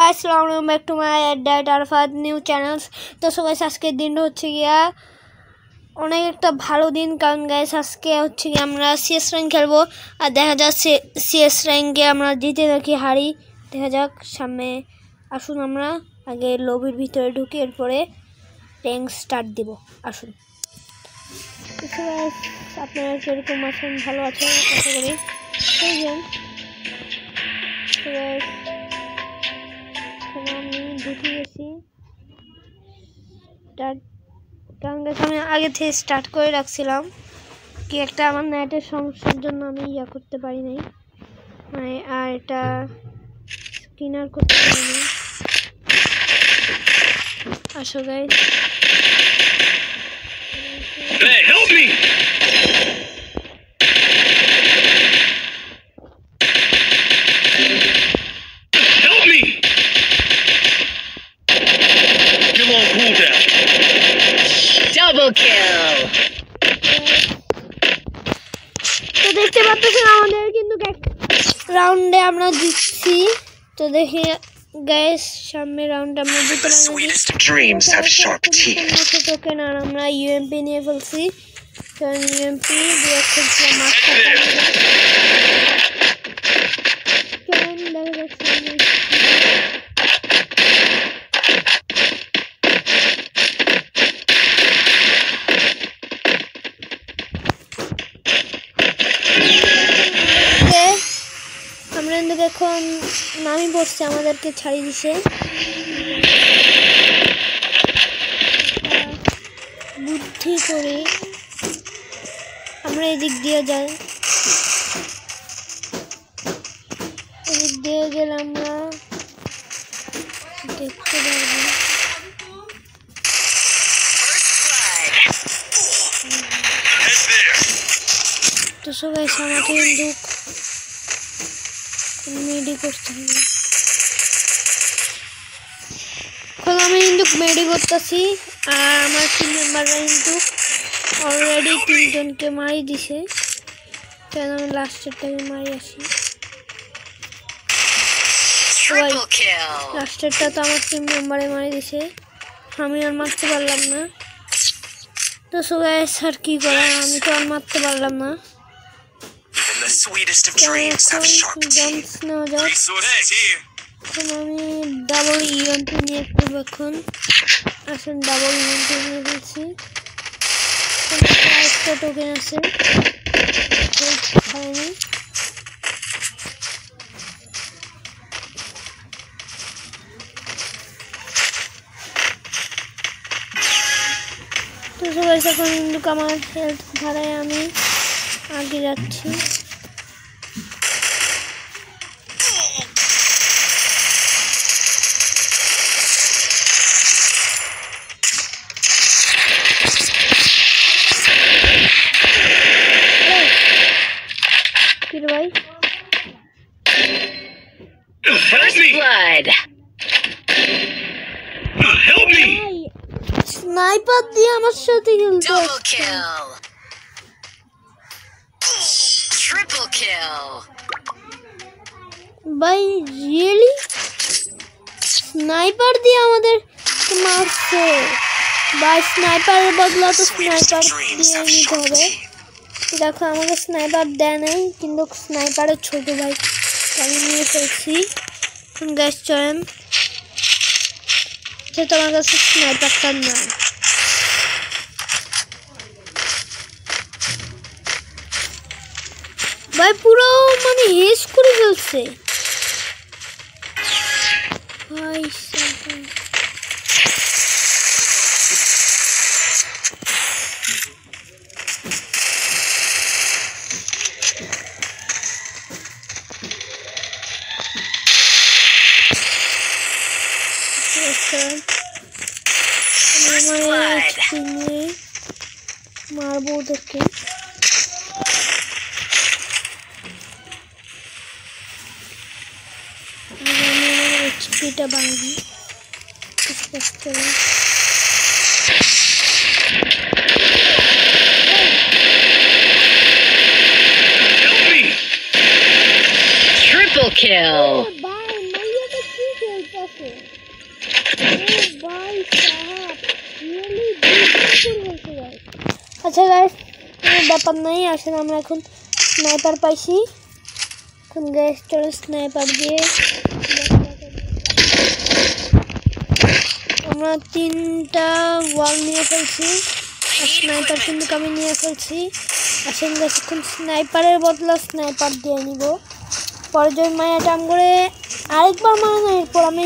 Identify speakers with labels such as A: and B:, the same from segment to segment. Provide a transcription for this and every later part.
A: Guys welcome back to my dad Arafat new channels. तो so guys आज के दिन হচ্ছে গিয়া অনেক একটা ভালো দিন, কারণ গাইস আজকে হচ্ছে গিয়া আমরা সিএস র্যাঙ্ক খেলবো। আর দেখা যাচ্ছে সিএস র্যাঙ্কে আমরা জিতে নাকি হারি, দেখা যাক সামনে। আসুন আমরা আগে লবির ভিতরে ঢুকি, এরপরে র্যাঙ্ক স্টার্ট দিব। আসুন গাইস, আপনারা কিরকম আছেন? ভালো আছেন আশা করি। আমি ঢুকে গেছি কারণ আমি আগে থেকে স্টার্ট করে রাখছিলাম, কি একটা আমার নেটের সমস্যার জন্য আমি ইয়া করতে পারি নাই, মানে আর এটা স্ক্রিনার করতে পারি নাই। আসো guys,
B: help me! Help me! You're on cooldown.
C: Double kill.
A: তো দেখতে পাচ্ছেন আমাদের কিন্তু রাউন্ডে আমরা জিতছি। তো দেখি গাইস সামনে রাউন্ড আমরা জিতে
C: The sweetest of dreams have sharp teeth.
A: Token আর আমরা ইউএমপি নিয়ে ফেলছি, কারণ ইউএমপি দিয়ে খেলছিলাম মাস্টার। কেমন দেখা যাচ্ছে আমরা কিন্তু এখন নামি পড়ছে, আমাদেরকে ছাড়িয়ে দিছে। বুদ্ধি করে আমরা এদিক দিয়ে যাই, এদিক দিয়ে গেলে আমরা দেখতে পারবো। তো সবাই আমাকে কিন্তু মেডি করতে হবে। এখন আমি কিন্তু মেডি করতেছি, আর আমার টিম মেম্বাররা কিন্তু অলরেডি 3 জনকে মারি দিছে। কেন আমি লাস্টেরটাকে মারি আসি। লাস্টেরটা তো আমার টিম মেম্বারে মারি দিছে, আমি আর মারতে পারলাম না। তো সবাই আর কি করা, আমি তো আর মারতে পারলাম না।
C: The sweetest of dreams have sharp teeth.
A: এখন আমি ডাবল ইএমপি নিয়ে ফেলবো। এখন আসেন ডাবল ইএমপি নিয়ে ফেলছি। একটা টোকেন আছে, তো সবাই এখন কিন্তু আমার হেলথ ভাড়ায় আমি আগে যাচ্ছি। ভাই
C: First blood.
B: Help me!
A: Sniper দিয়ে আমার সাথে খেলতে।
C: Double kill. Triple kill.
A: ভাই রিয়েলি স্নাইপার দিয়ে আমাদের মারছে ভাই। স্নাইপারের বদলা তো স্নাইপার দিয়ে নিতে হবে। দেখো আমাকে স্নাইপার দেয় নাই, কিন্তু স্নাইপারের ছোট ভাই আমি নিয়ে ফেলছি। গ্যাস চলেন, সে তোমার কাছে স্নাইপারটা না। ভাই পুরো মানে হেস করে ফেলছে ভাই। মারবো ওদেরকে। এইচপিটা ভাঙবি।
C: Triple kill.
A: Bye, আছে ভাই সাহাব রিয়েলি বিউটিফুল হয়েছে গাইস আচ্ছা গাইস ব্যাপার নাই আসেন আমরা এখন স্নাইপার পাইছি এখন গাইস চলো স্নাইপার দিয়ে আমরা 3টা ওয়াল নিয়ে ফেলছি আর স্নাইপার কিন্তু আমি নিয়ে ফেলছি আসেন গাইস এখন স্নাইপারের বদলে স্নাইপার দিয়ে নিব পরে যদি মায়াটা করে আরেকবার মারবো এরপর আমি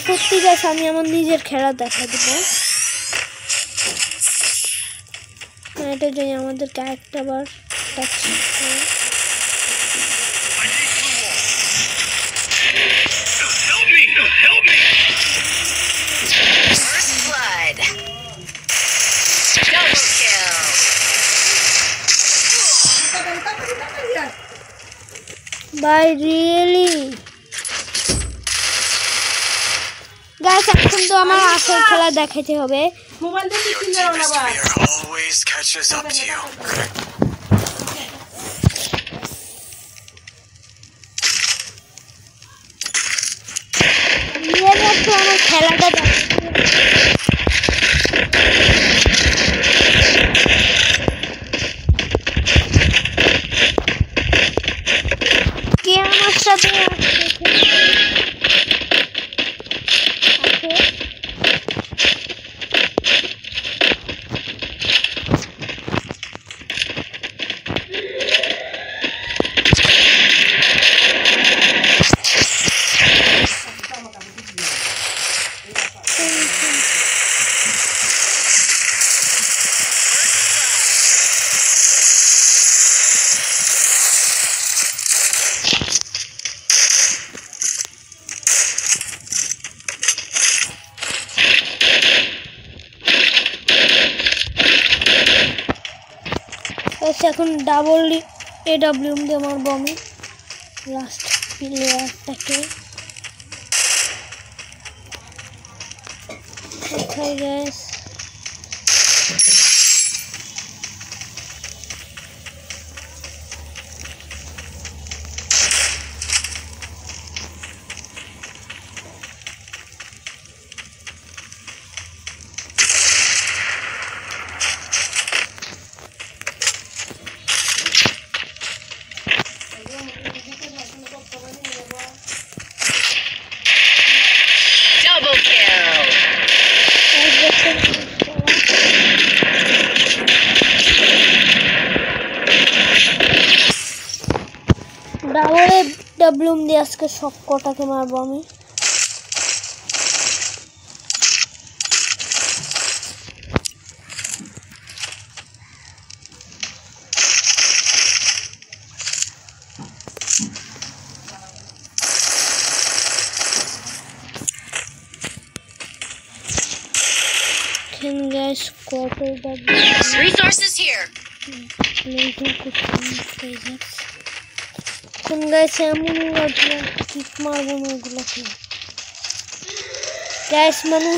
A: সত্যি গাইস আমি আমার নিজের খেলা দেখা দেবো এটা যদি আমাদেরকে একটা বার টাচ করে
B: Help me! Help me!
C: First blood. Double kill.
A: Bye really guys এখন তো আমার আসল খেলা দেখাতে হবে
C: Your deepest fear always catches up to you.
A: Really একটু আমার খেলাটা দেখাতে কে আমার সাথে এখন ডাবল AWM দিয়ে মারবো আমি লাস্ট প্লেয়ারটাকে okay guys
C: Double kill.
A: Double AWM দিয়ে আজকে সব কটাকে মারবো আমি guys
C: Resources here.
A: কোন গাইছে এমন কিক মারবো না ওগুলোকে গাইস মানে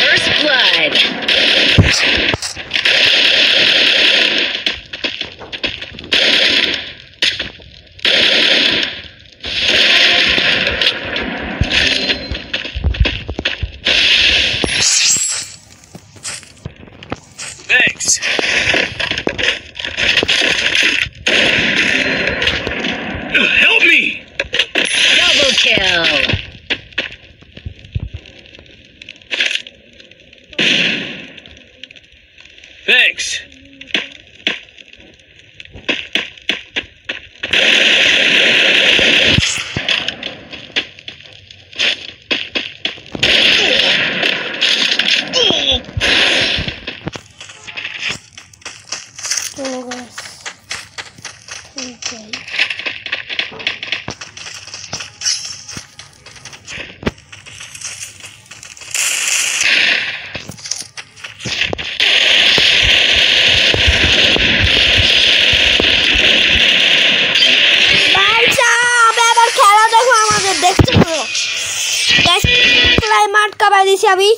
C: First blood.
B: Thanks. Help me!
C: Double kill.
B: Thanks.
A: চলো গাইস যাই ক্লাইমাট কাবাই দিছি আমি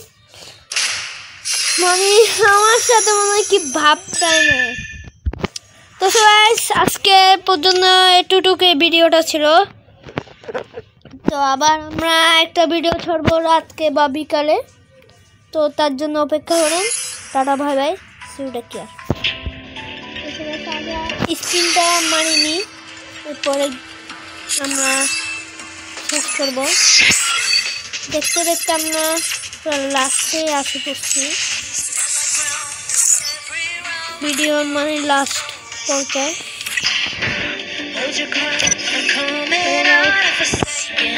A: মানে আমার সাথে মনে হয় কি ভাবটাই না। তো সবাই আজকে পর্যন্ত এটুকুই ভিডিওটা ছিল। তো আবার আমরা একটা ভিডিও ছাড়বো রাতকে বা বিকালে, তো তার জন্য অপেক্ষা করেন। টাটা, ভাই ভাই, সি ইউ, টেক কেয়ার। স্ক্রিনটা মারিনি, এরপরে আমরা শেষ করবো। দেখতে দেখতে আমরা লাস্টে আসে পড়ছি, ভিডিওর মানে লাস্ট পর্যায়ে।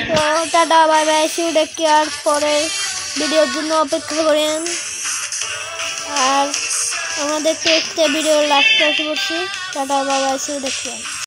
A: তো tata, bye bye, see you, take care. পরের ভিডিওর জন্য অপেক্ষা করেন। আর আমরা দেখতে দেখতে ভিডিওর লাস্টে এসে পড়ছি। Tata, bye bye, see you, take care.